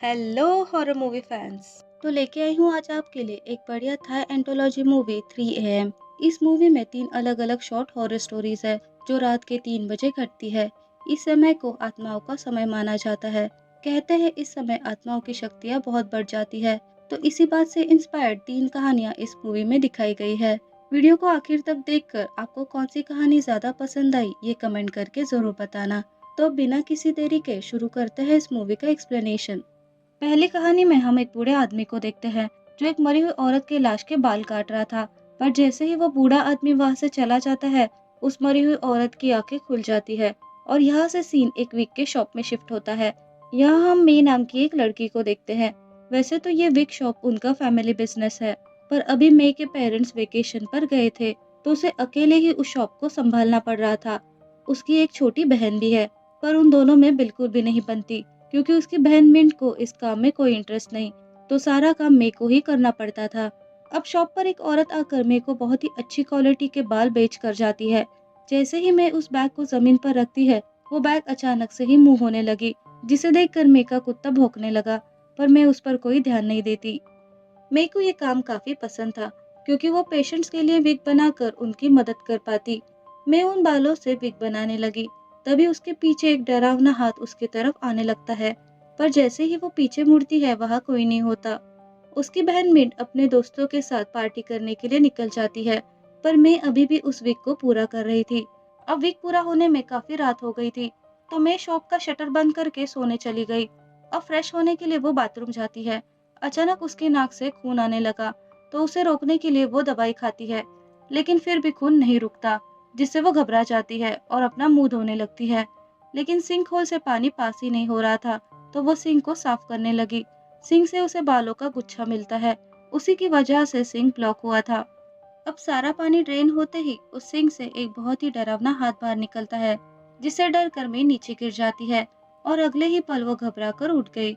Hello horror movie fans. तो लेके आई हूँ आज आपके लिए एक बढ़िया था एंथोलॉजी मूवी 3 AM। इस मूवी में 3 अलग-अलग शॉर्ट हॉरर स्टोरीज है जो रात के 3 बजे घटती है। इस समय को आत्माओं का समय माना जाता है। कहते हैं इस समय आत्माओं की शक्तियाँ बहुत बढ़ जाती है। तो इसी बात से इंस्पायर्ड 3 कहानियाँ इस मूवी में दिखाई गई है। वीडियो को आखिर तक देखकर आपको कौन सी कहानी ज्यादा पसंद आई ये कमेंट करके जरूर बताना। तो बिना किसी देरी के शुरू करते हैं इस मूवी का एक्सप्लेनेशन। पहली कहानी में हम एक बूढ़े आदमी को देखते हैं जो एक मरी हुई औरत के लाश के बाल काट रहा था। पर जैसे ही वो बूढ़ा आदमी वहां से चला जाता है, उस मरी हुई औरत की आंखें खुल जाती है और यहाँ से सीन एक विग के शॉप में शिफ्ट होता है। यहाँ हम मे नाम की एक लड़की को देखते हैं। वैसे तो ये विग शॉप उनका फैमिली बिजनेस है, पर अभी मे के पेरेंट्स वेकेशन पर गए थे तो उसे अकेले ही उस शॉप को संभालना पड़ रहा था। उसकी एक छोटी बहन भी है, पर उन दोनों में बिल्कुल भी नहीं बनती क्योंकि उसकी बहन मिंट को इस काम में कोई इंटरेस्ट नहीं, तो सारा काम मे को ही करना पड़ता था। अब शॉप पर एक औरत आकर मे को बहुत ही अच्छी क्वालिटी के बाल बेच कर जाती है। जैसे ही मे उस बैग को जमीन पर रखती है, वो बैग अचानक से ही मूव होने लगी, जिसे देखकर मे का कुत्ता भौंकने लगा, पर मे उस पर कोई ध्यान नहीं देती। मे को ये काम काफी पसंद था क्योंकि वो पेशेंट्स के लिए विग बनाकर उनकी मदद कर पाती। मे उन बालों से विग बनाने लगी, तभी उसके पीछे एक डरावना हाथ उसकी तरफ आने लगता है, पर जैसे ही वो पीछे मुड़ती है वहां कोई नहीं होता। उसकी बहन मिंट अपने दोस्तों के साथ पार्टी करने के लिए निकल जाती है, पर मैं अभी भी उस विग को पूरा कर रही थी। अब विग पूरा होने में काफी रात हो गई थी, तो मैं शॉप का शटर बंद करके सोने चली गई। अब फ्रेश होने के लिए वो बाथरूम जाती है। अचानक उसकी नाक से खून आने लगा, तो उसे रोकने के लिए वो दवाई खाती है, लेकिन फिर भी खून नहीं रुकता, जिससे वो घबरा जाती है और अपना मुंह धोने लगती है। लेकिन सिंक होल से पानी पास ही नहीं हो रहा था, तो वो सिंक को साफ करने लगी। सिंक से उसे बालों का गुच्छा मिलता है, उसी की वजह से सिंक ब्लॉक हुआ था। अब सारा पानी ड्रेन होते ही उस सिंक से एक बहुत ही डरावना हाथ बाहर निकलता है, जिससे डर कर मैं नीचे गिर जाती है और अगले ही पल वो घबरा कर उठ गई।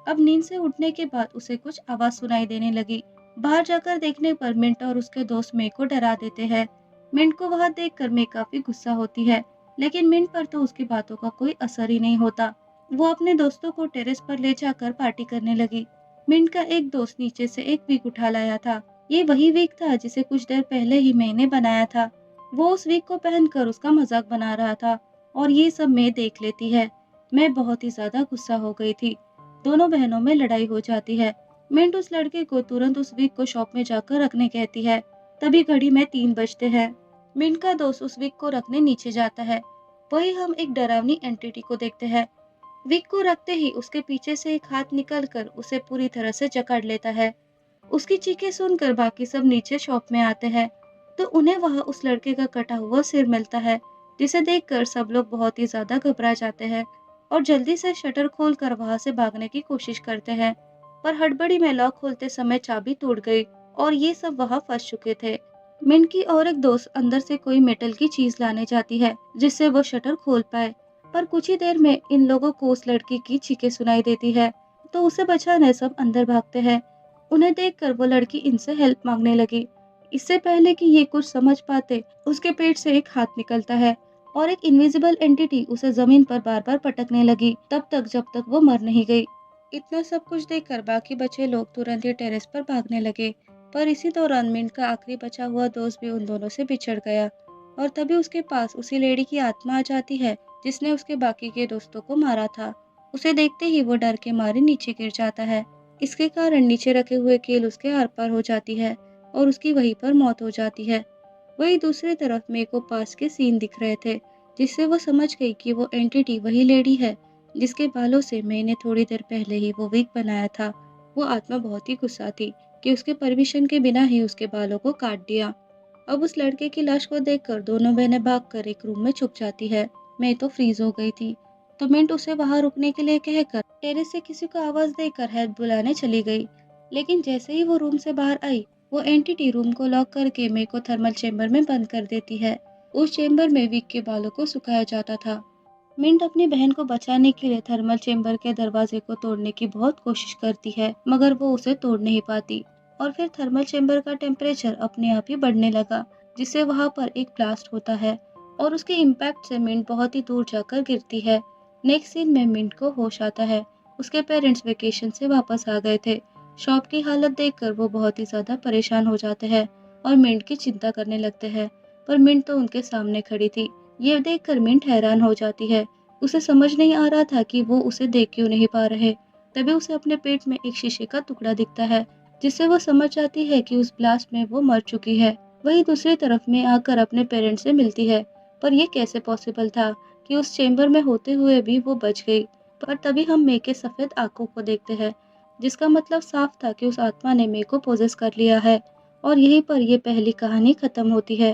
अब नींद से उठने के बाद उसे कुछ आवाज सुनाई देने लगी। बाहर जाकर देखने पर मिंट और उसके दोस्त मे को डरा देते हैं। मिंट को वहां देखकर मे काफी गुस्सा होती है, लेकिन मिंट पर तो उसकी बातों का कोई असर ही नहीं होता। वो अपने दोस्तों को टेरेस पर ले जाकर पार्टी करने लगी। मिंट का एक दोस्त नीचे से एक विग उठा लाया था। ये वही विग था जिसे कुछ देर पहले ही मैंने बनाया था। वो उस विग को पहनकर उसका मजाक बना रहा था और ये सब मैं देख लेती है। मैं बहुत ही ज्यादा गुस्सा हो गई थी। दोनों बहनों में लड़ाई हो जाती है। मिंट उस लड़के को तुरंत उस विग को शॉप में जाकर रखने कहती है। तभी घड़ी में 3 बजते हैं। मिंट का दोस्त उस विग को रखने नीचे जाता है। वही हम एक डरावनी एंटिटी को देखते हैं। विग को रखते ही उसके पीछे से एक हाथ निकलकर उसे पूरी तरह से जकड़ लेता है। उसकी चीखें सुनकर बाकी सब नीचे शॉप में आते हैं, तो उन्हें वहां उस लड़के का कटा हुआ सिर मिलता है, जिसे देखकर सब लोग बहुत ही ज्यादा घबरा जाते हैं और जल्दी से शटर खोलकर वहां से भागने की कोशिश करते हैं। पर हड़बड़ी में लॉक खोलते समय चाबी टूट गई और ये सब वहां फंस चुके थे। मिंट की और एक दोस्त अंदर से कोई मेटल की चीज लाने जाती है जिससे वो शटर खोल पाए, पर कुछ ही देर में इन लोगों को उस लड़की की चीखें सुनाई देती है, तो उसे बचाने सब अंदर भागते हैं। उन्हें देखकर वो लड़की इनसे हेल्प मांगने लगी। इससे पहले कि ये कुछ समझ पाते, उसके पेट से एक हाथ निकलता है और एक इनविजिबल एंटिटी उसे जमीन पर बार बार पटकने लगी, तब तक जब तक वो मर नहीं गई। इतना सब कुछ देखकर बाकी बचे लोग तुरंत ही टेरेस पर भागने लगे, पर इसी दौरान मिंट का आखिरी बचा हुआ दोस्त भी उन दोनों से बिछड़ गया और तभी उसके पास उसी लेडी की आत्मा आ जाती है जिसने उसके बाकी के दोस्तों को मारा था। उसे देखते ही वो डर के मारे नीचे गिर जाता है। इसके कारण नीचे रखे हुए कील उसके आर पार हो जाती है और उसकी वहीं पर मौत हो जाती है। वही दूसरी तरफ मेरे को पास के सीन दिख रहे थे, जिससे वो समझ गई कि वो एंटिटी वही लेडी है जिसके बालों से मैंने थोड़ी देर पहले ही वो विग बनाया था। वो आत्मा बहुत ही गुस्सा थी कि उसके परमिशन के बिना ही उसके बालों को काट दिया। अब उस लड़के की लाश को देखकर दोनों बहनें भागकर एक रूम में छुप जाती है। मैं तो फ्रीज हो गई थी, तो मिंट उसे वहां रुकने के लिए कहकर टेरेस से किसी को आवाज देकर हेल्प बुलाने चली गई। लेकिन जैसे ही वो रूम से बाहर आई, वो एंटिटी रूम को लॉक करके मे को थर्मल चेंबर में बंद कर देती है। उस चेंबर में विग के बालों को सुखाया जाता था। मिंट अपनी बहन को बचाने के लिए थर्मल चेंबर के दरवाजे को तोड़ने की बहुत कोशिश करती है, मगर वो उसे तोड़ नहीं पाती और फिर थर्मल चेंबर का टेम्परेचर अपने आप ही बढ़ने लगा, जिससे वहां पर एक ब्लास्ट होता है और उसके इम्पैक्ट से मिंट बहुत ही दूर जाकर गिरती है। नेक्स्ट सीन में मिंट को होश आता है उसके पेरेंट्स वेकेशन से वापस आ गए थे। शॉप की हालत देखकर वो बहुत ही ज़्यादा परेशान हो जाते हैं और मिंट की चिंता करने लगते हैं, पर मिंट तो उनके सामने खड़ी थी। ये देखकर मिंट हैरान हो जाती है। उसे समझ नहीं आ रहा था कि वो उसे देख क्यों नहीं पा रहे। तभी उसे अपने पेट में एक शीशे का टुकड़ा दिखता है, जिससे वो समझ जाती है कि उस ब्लास्ट में वो मर चुकी है। वही दूसरी तरफ में आकर अपने पेरेंट्स से मिलती है, पर ये कैसे पॉसिबल था कि उस चेंबर में होते हुए भी वो बच गई। पर तभी हम मे के सफ़ेद आँखों को देखते हैं, जिसका मतलब साफ था कि उस आत्मा ने मे को पोजेस कर लिया है। और यहीं पर ये पहली कहानी खत्म होती है।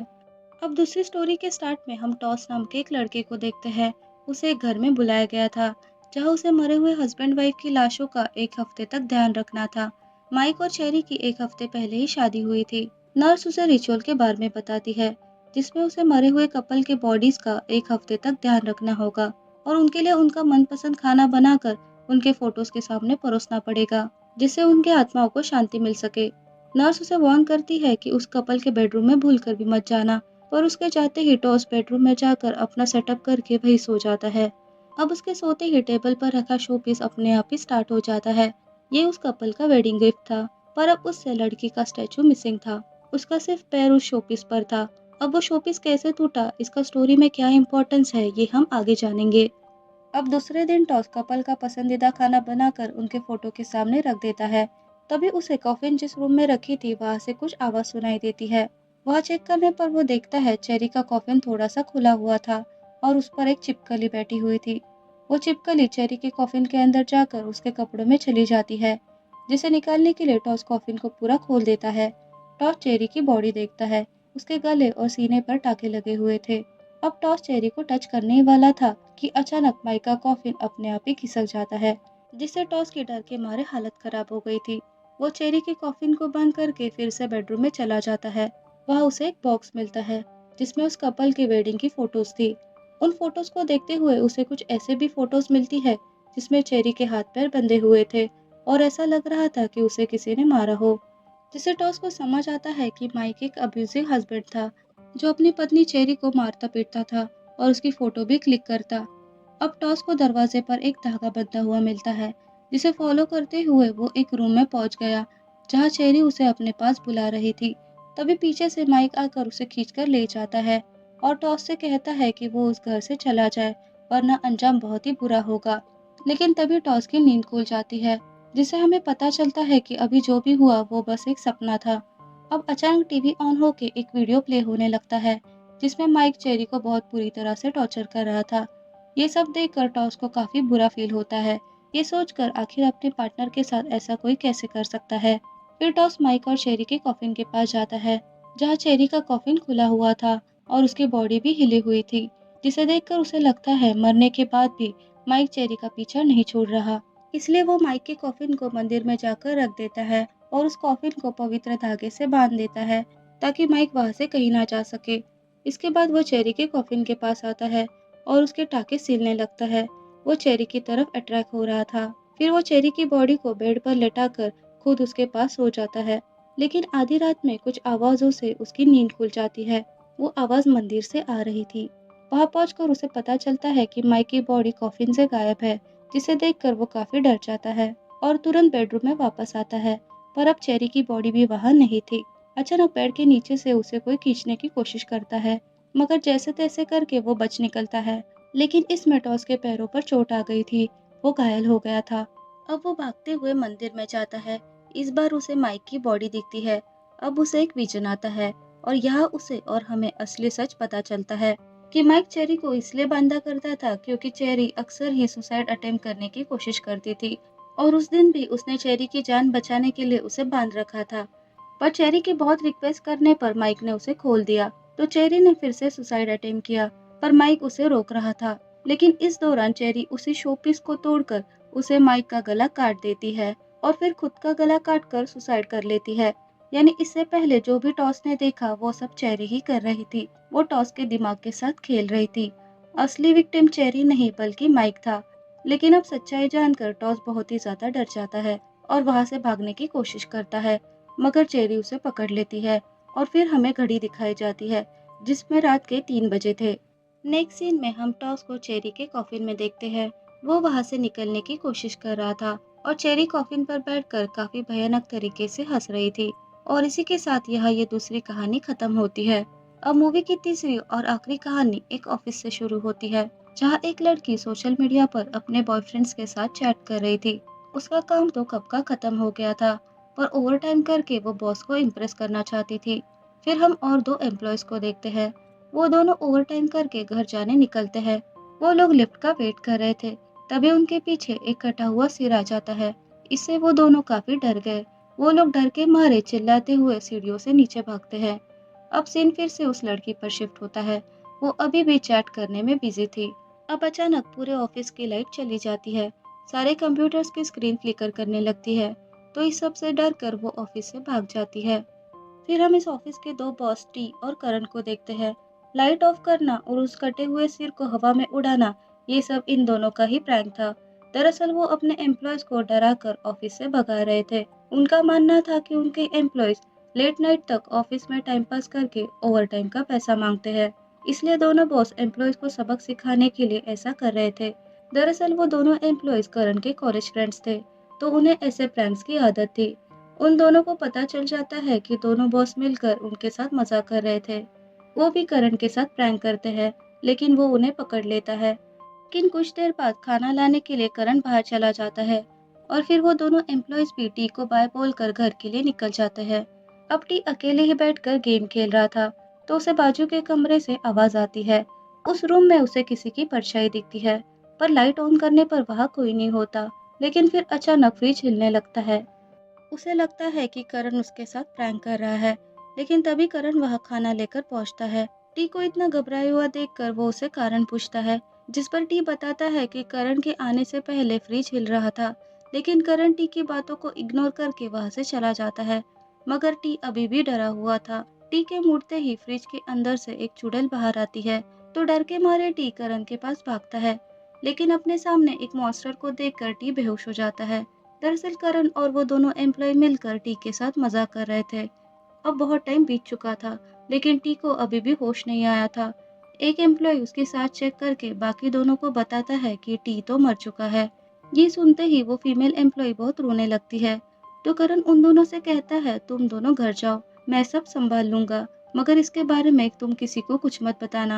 अब दूसरी स्टोरी के स्टार्ट में हम टॉस नाम के एक लड़के को देखते हैं। उसे एक घर में बुलाया गया था, जहाँ उसे मरे हुए हस्बैंड वाइफ की लाशों का एक हफ्ते तक ध्यान रखना था। माइक और चेरी की एक हफ्ते पहले ही शादी हुई थी। नर्स उसे रिचुअल के बारे में बताती है, जिसमें उसे मरे हुए कपल के बॉडीज का एक हफ्ते तक ध्यान रखना होगा और उनके लिए उनका मनपसंद खाना बनाकर उनके फोटोज के सामने परोसना पड़ेगा, जिससे उनके आत्माओं को शांति मिल सके। नर्स उसे वार्न करती है कि उस कपल के बेडरूम में भूलकर भी मत जाना, पर उसके जाते ही टॉस बेडरूम में जाकर अपना सेटअप करके वही सो जाता है। अब उसके सोते ही टेबल पर रखा शो पीस अपने आप ही स्टार्ट हो जाता है। ये उस कपल का वेडिंग गिफ्ट था, पर अब उससे लड़की का स्टैचू मिसिंग था। उसका सिर्फ पैर उस शोपीस पर था। अब वो शोपीस कैसे टूटा, इसका स्टोरी में क्या इम्पोर्टेंस है, ये हम आगे जानेंगे। अब दूसरे दिन टॉस कपल का पसंदीदा खाना बनाकर उनके फोटो के सामने रख देता है। तभी उसे कॉफिन जिस रूम में रखी थी वहां से कुछ आवाज सुनाई देती है। वह चेक करने पर वो देखता है चेरी का कॉफिन थोड़ा सा खुला हुआ था और उस पर एक छिपकली बैठी हुई थी। वो छिपकली चेरी के कॉफिन के अंदर जाकर उसके कपड़ों में चली जाती है, जिसे निकालने के लिए टॉस कॉफिन को पूरा खोल देता है। टॉस चेरी की बॉडी देखता है। उसके गले और सीने पर टाके लगे हुए थे। अब टॉस चेरी को टच करने ही वाला था कि अचानक माइक का कॉफिन अपने आप ही खिसक जाता है, जिससे टॉस के डर के मारे हालत खराब हो गई थी। वो चेरी के कॉफिन को बंद करके फिर से बेडरूम में चला जाता है। वहाँ उसे एक बॉक्स मिलता है, जिसमें उस कपल की वेडिंग की फोटोज थी। उन फोटोज को देखते हुए उसे कुछ ऐसे भी फोटोज मिलती है, जिसमें चेरी के हाथ पैर बंधे हुए थे और ऐसा लग रहा था कि उसे किसी ने मारा हो। जिससे टॉस को समझ आता है कि माइक एक अब्यूजिव हस्बैंड था, जो अपनी पत्नी चेरी को मारता पीटता था और उसकी फोटो भी क्लिक करता। अब टॉस को दरवाजे पर एक धागा बंधा हुआ मिलता है, जिसे फॉलो करते हुए वो एक रूम में पहुंच गया, जहां चेरी उसे अपने पास बुला रही थी। तभी पीछे से माइक आकर उसे खींचकर ले जाता है और टॉस से कहता है कि वो उस घर से चला जाए, वरना अंजाम बहुत ही बुरा होगा। लेकिन तभी टॉस की नींद खुल जाती है, जिससे हमें पता चलता है कि अभी जो भी हुआ वो बस एक सपना था। अब अचानक टीवी ऑन होके एक वीडियो प्ले होने लगता है, जिसमें माइक चेरी को बहुत बुरी तरह से टॉर्चर कर रहा था। ये सब देखकर टॉस को काफी बुरा फील होता है। ये सोचकर आखिर अपने पार्टनर के साथ ऐसा कोई कैसे कर सकता है। फिर टॉस माइक और चेरी के कॉफिन के पास जाता है, जहाँ चेरी का कॉफिन खुला हुआ था और उसकी बॉडी भी हिली हुई थी, जिसे देखकर उसे लगता है मरने के बाद भी माइक चेरी का पीछा नहीं छोड़ रहा। इसलिए वो माइक के कॉफिन को मंदिर में जाकर रख देता है और उस कॉफिन को पवित्र धागे से बांध देता है, ताकि माइक वहां से कहीं ना जा सके। इसके बाद वो चेरी के कॉफिन के पास आता है और उसके टाके सीलने लगता है। वो चेरी की तरफ अट्रैक्ट हो रहा था। फिर वो चेरी की बॉडी को बेड पर लेटाकर खुद उसके पास सो जाता है। लेकिन आधी रात में कुछ आवाजों से उसकी नींद खुल जाती है। वो आवाज मंदिर से आ रही थी। वहां पहुंचकर उसे पता चलता है कि माइक की बॉडी कॉफिन से गायब है, जिसे देखकर वो काफी डर जाता है और तुरंत बेडरूम में वापस आता है। पर अब चेरी की बॉडी भी वहां नहीं थी। अचानक बेड के नीचे से उसे कोई खींचने की कोशिश करता है, मगर जैसे तैसे करके वो बच निकलता है। लेकिन इस मेटॉस के पैरों पर चोट आ गई थी। वो घायल हो गया था। अब वो भागते हुए मंदिर में जाता है। इस बार उसे माइक की बॉडी दिखती है। अब उसे एक विजन आता है और यहाँ उसे और हमें असली सच पता चलता है कि माइक चेरी को इसलिए बांधा करता था क्योंकि चेरी अक्सर ही सुसाइड अटेम्प्ट करने की कोशिश करती थी और उस दिन भी उसने चेरी की जान बचाने के लिए उसे बांध रखा था। पर चेरी की बहुत रिक्वेस्ट करने पर माइक ने उसे खोल दिया, तो चेरी ने फिर से सुसाइड अटेम्प्ट किया, पर माइक उसे रोक रहा था। लेकिन इस दौरान चेरी उसी शोपीस को तोड़कर उसे माइक का गला काट देती है और फिर खुद का गला काट कर सुसाइड कर लेती है। यानी इससे पहले जो भी टॉस ने देखा वो सब चेरी ही कर रही थी। वो टॉस के दिमाग के साथ खेल रही थी। असली विक्टिम चेरी नहीं बल्कि माइक था। लेकिन अब सच्चाई जानकर टॉस बहुत ही ज्यादा डर जाता है और वहां से भागने की कोशिश करता है, मगर चेरी उसे पकड़ लेती है और फिर हमें घड़ी दिखाई जाती है, जिसमें रात के 3 बजे थे। नेक्स्ट सीन में हम टॉस को चेरी के कॉफिन में देखते हैं। वो वहां से निकलने की कोशिश कर रहा था और चेरी कॉफिन पर बैठकर काफी भयानक तरीके से हंस रही थी। और इसी के साथ यहाँ ये दूसरी कहानी खत्म होती है। अब मूवी की तीसरी और आखिरी कहानी एक ऑफिस से शुरू होती है, जहाँ एक लड़की सोशल मीडिया पर अपने बॉयफ्रेंड्स के साथ चैट कर रही थी। उसका काम तो कब का खत्म हो गया था, पर ओवरटाइम करके वो बॉस को इम्प्रेस करना चाहती थी। फिर हम और दो एम्प्लॉयज को देखते हैं। वो दोनों ओवरटाइम करके घर जाने निकलते हैं। वो लोग लिफ्ट का वेट कर रहे थे, तभी उनके पीछे एक कटा हुआ सिर आ जाता है। इससे वो दोनों काफी डर गए। वो लोग डर के मारे चिल्लाते हुए सीढ़ियों से नीचे भागते हैं। अब सीन फिर से उस लड़की पर शिफ्ट होता है। वो अभी भी चैट करने में बिजी थी। अब अचानक पूरे ऑफिस की लाइट चली जाती है। सारे कंप्यूटर्स की स्क्रीन फ्लिकर करने लगती है। तो इस सब से डर कर वो ऑफिस से भाग जाती है। फिर हम इस ऑफिस के दो बॉस टी और करण को देखते हैं। लाइट ऑफ करना और उस कटे हुए सिर को हवा में उड़ाना, ये सब इन दोनों का ही प्रैंक था। दरअसल वो अपने एम्प्लॉयज को डरा कर ऑफिस से भगा रहे थे। उनका मानना था कि उनके एम्प्लॉयज लेट नाइट तक ऑफिस में टाइम पास करके ओवर टाइम का पैसा मांगते हैं। इसलिए दोनों बॉस एम्प्लॉयज को सबक सिखाने के लिए ऐसा कर रहे थे। दरअसल वो दोनों एम्प्लॉयज करण के कॉलेज फ्रेंड्स थे, तो उन्हें ऐसे प्रैंक्स की आदत थी। उन दोनों को पता चल जाता है कि दोनों बॉस मिलकर उनके साथ मजाक कर रहे थे। वो भी करण के साथ प्रैंक करते हैं, लेकिन वो उन्हें पकड़ लेता है। लेकिन कुछ देर बाद खाना लाने के लिए करण बाहर चला जाता है और फिर वो दोनों एम्प्लॉयज भी टी को बाय बोलकर घर के लिए निकल जाते हैं। अब टी अकेले ही बैठकर गेम खेल रहा था, तो उसे बाजू के कमरे से आवाज आती है। उस रूम में उसे किसी की परछाई दिखती है, पर लाइट ऑन करने पर वहाँ कोई नहीं होता। लेकिन फिर अचानक फ्रिज हिलने लगता है। उसे लगता है कि करण उसके साथ प्रैंक कर रहा है, लेकिन तभी करण वह खाना लेकर पहुंचता है। टी को इतना घबराया हुआ देखकर वो उसे कारण पूछता है, जिस पर टी बताता है कि करण के आने से पहले फ्रिज हिल रहा था। लेकिन करण टी की बातों को इग्नोर करके वहां से चला जाता है, मगर टी अभी भी डरा हुआ था। टी के मुड़ते ही फ्रिज के अंदर से एक चुड़ैल बाहर आती है, तो डर के मारे टी करण के पास भागता है। लेकिन अपने सामने एक मॉन्स्टर को देखकर टी बेहोश हो जाता है। दरअसल करण और वो दोनों एम्प्लॉय मिलकर टी के साथ मजाक कर रहे थे। अब बहुत टाइम बीत चुका था, लेकिन टी को अभी भी होश नहीं आया था। एक एम्प्लॉय उसके साथ चेक करके बाकी दोनों को बताता है कि टी तो मर चुका है। ये सुनते ही वो फीमेल एम्प्लॉय बहुत रोने लगती है। तो करण उन दोनों से कहता है, तुम दोनों घर जाओ, मैं सब संभाल लूंगा, मगर इसके बारे में तुम किसी को कुछ मत बताना।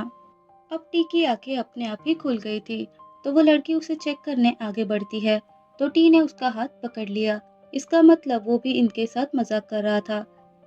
अब टी की आंखें अपने आप ही खुल गई थी, तो वो लड़की उसे चेक करने आगे बढ़ती है। तो टी ने उसका हाथ पकड़ लिया। इसका मतलब वो भी इनके साथ मजाक कर रहा था।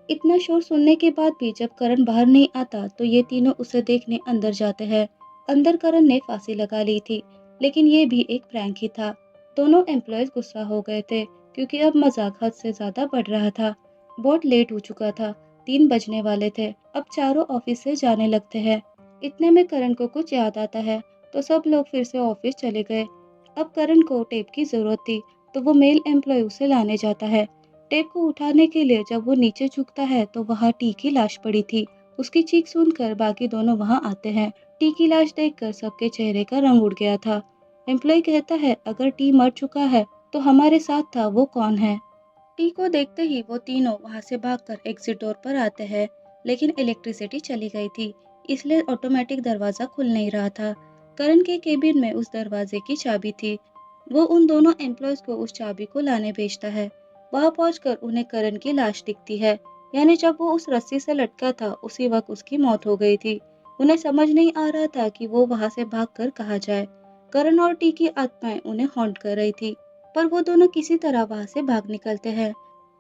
इतना शोर सुनने के बाद भी जब करण बाहर नहीं आता, तो ये तीनों उसे देखने अंदर जाते हैं। अंदर करण ने फांसी लगा ली थी, लेकिन ये भी एक प्रैंक ही था। दोनों एम्प्लॉयज गुस्सा हो गए थे, क्योंकि अब मजाक हद से ज्यादा बढ़ रहा था। बहुत लेट हो चुका था, 3 बजने वाले थे। अब चारों ऑफिस से जाने लगते हैं। इतने में करण को कुछ याद आता है, तो सब लोग फिर से ऑफिस चले गए। अब करण को टेप की जरूरत थी, तो वो मेल एम्प्लॉय उसे लाने जाता है। टेप को उठाने के लिए जब वो नीचे झुकता है, तो वहाँ टी की लाश पड़ी थी। उसकी चीख सुनकर बाकी दोनों वहाँ आते हैं। टी की लाश देखकर सबके चेहरे का रंग उड़ गया था। एम्प्लॉय कहता है, अगर टी मर चुका है तो हमारे साथ था वो कौन है। टी को देखते ही वो तीनों वहां से भागकर एग्जिट डोर पर आते हैं, लेकिन इलेक्ट्रिसिटी चली गई थी, इसलिए ऑटोमेटिक दरवाजा खुल नहीं रहा था। करण के केबिन में उस दरवाजे की चाबी थी। वो उन दोनों एम्प्लॉयज को उस चाबी को लाने भेजता है। वहां पहुंचकर उन्हें करण की लाश दिखती है, यानी जब वो उस रस्सी से लटका था उसी वक्त उसकी मौत हो गई थी। उन्हें समझ नहीं आ रहा था कि वो वहां से भागकर कहाँ जाए। करण और टी की आत्माएं उन्हें हॉन्ट कर रही थी, पर वो दोनों किसी तरह वहां से भाग निकलते हैं।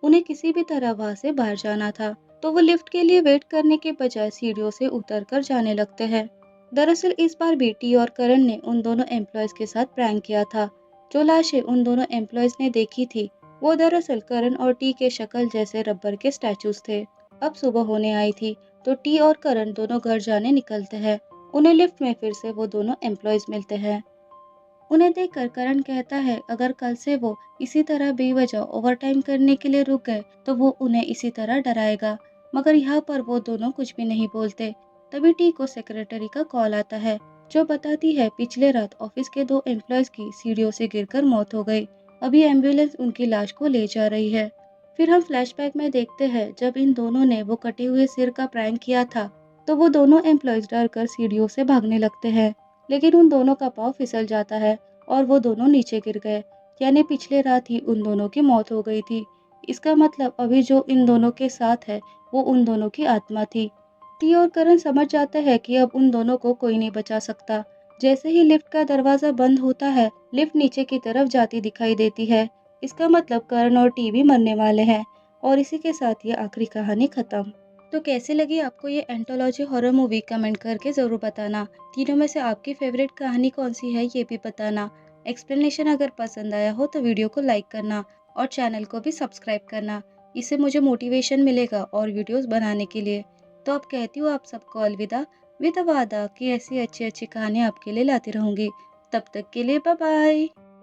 उन्हें किसी भी तरह वहां से बाहर जाना था, तो वो लिफ्ट के लिए वेट करने के बजाय सीढ़ियों से उतरकर जाने लगते हैं। दरअसल इस बार भी टी और करण ने उन दोनों एम्प्लॉयज के साथ प्रैंक किया था। जो लाशें उन दोनों एम्प्लॉयज ने देखी थी, वो दरअसल करण और टी के शक्ल जैसे रबर के स्टैचूज थे। अब सुबह होने आई थी, तो टी और करण दोनों घर जाने निकलते हैं। उन्हें लिफ्ट में फिर से वो दोनों एम्प्लॉयज मिलते हैं। उन्हें देखकर करण कहता है, अगर कल से वो इसी तरह बेवजह ओवरटाइम करने के लिए रुक गए, तो वो उन्हें इसी तरह डराएगा। मगर यहाँ पर वो दोनों कुछ भी नहीं बोलते। तभी टी को सेक्रेटरी का कॉल आता है, जो बताती है पिछले रात ऑफिस के दो एम्प्लॉयज की सीढ़ियों से गिरकर मौत हो गई। अभी एम्बुलेंस उनकी लाश को ले जा रही है। फिर हम फ्लैशबैक में देखते हैं, जब इन दोनों ने वो कटे हुए सिर का प्रैंक किया था, तो वो दोनों एम्प्लॉयज डर कर सीढ़ियों से भागने लगते हैं। लेकिन उन दोनों का पाँव फिसल जाता है और वो दोनों नीचे गिर गए। यानी पिछले रात ही उन दोनों की मौत हो गई थी। इसका मतलब अभी जो इन दोनों के साथ है वो उन दोनों की आत्मा थी। टी और करण समझ जाता है कि अब उन दोनों को कोई नहीं बचा सकता। जैसे ही लिफ्ट का दरवाजा बंद होता है, लिफ्ट नीचे की तरफ जाती दिखाई देती है। इसका मतलब करण और टी भी मरने वाले हैं और इसी के साथ ये आखिरी कहानी खत्म। तो कैसी लगी आपको ये एंथोलॉजी हॉरर मूवी, कमेंट करके ज़रूर बताना। तीनों में से आपकी फेवरेट कहानी कौन सी है ये भी बताना। एक्सप्लेनेशन अगर पसंद आया हो तो वीडियो को लाइक करना और चैनल को भी सब्सक्राइब करना। इससे मुझे मोटिवेशन मिलेगा और वीडियोस बनाने के लिए। तो अब कहती हूँ आप सबको अलविदा, विद वादा कि ऐसी अच्छी अच्छी कहानियाँ आपके लिए लाती रहूँगी। तब तक के लिए बाय बाय।